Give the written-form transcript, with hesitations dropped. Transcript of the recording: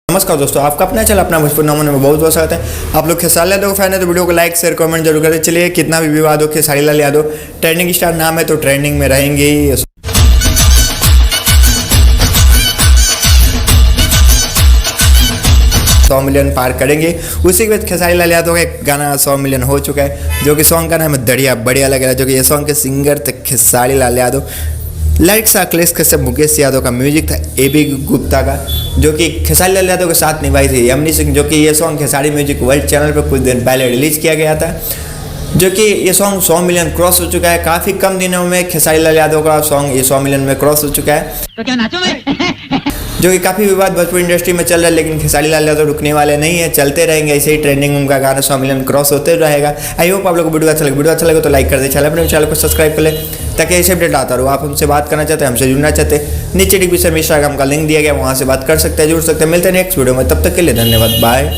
नमस्कार दोस्तों, आपका अपना चैनल अपना भोजपुरी नमूने में बहुत बहुत स्वागत है। आप लोग खेसारी लाल यादव फैन है तो वीडियो को लाइक शेयर कमेंट जरूर करें। चलिए, कितना भी विवाद हो, खेसारी लाल यादव ट्रेंडिंग स्टार नाम है तो ट्रेंडिंग में रहेंगे ही। 100 मिलियन पार करेंगे। उसी के बाद खेसारी लाल यादव का एक गाना 100 मिलियन हो चुका है, जो कि सॉन्ग का नाम है दरिया बढ़िया लग रहा है। जो कि ये सॉन्ग के सिंगर थे खेसारी लाल यादव, लिरिक्स अखिलेश कश्यप मुकेश यादव का, म्यूजिक था AB गुप्ता का, जो कि खेसारी लाल यादव के साथ निभाई थी यमनी सिंह। जो कि ये song Khesari music world channel पर कुछ दिन पहले रिलीज किया गया था, जो कि ये सॉन्ग 100 मिलियन क्रॉस हो चुका है। काफ़ी कम दिनों में खेसारी लाल यादव का सॉन्ग ये 100 मिलियन में क्रॉस हो चुका है। तो क्या नाचो मैं? जो कि काफ़ी विवाद भोजपुरी इंडस्ट्री में चल रहा है, लेकिन खेसारी लाल यादव रुकने वाले नहीं है, चलते रहेंगे ऐसे ही। ट्रेंडिंग उनका गाना 100 मिलियन क्रॉस होते रहेगा। आई होप आप लोग को वीडियो अच्छा लगे तो लाइक कर दे, चैनल को सब्सक्राइब कर ले ताकि ऐसे अपडेट आता रहो। आप हमसे बात करना चाहते हैं, हमसे जुड़ना चाहते हैं, नीचे डिस्क्रिप्शन में इंस्टाग्राम का लिंक दिया गया, वहाँ से बात कर सकते हैं, जुड़ सकते हैं। मिलते हैं नेक्स्ट वीडियो में, तब तक के लिए धन्यवाद, बाय।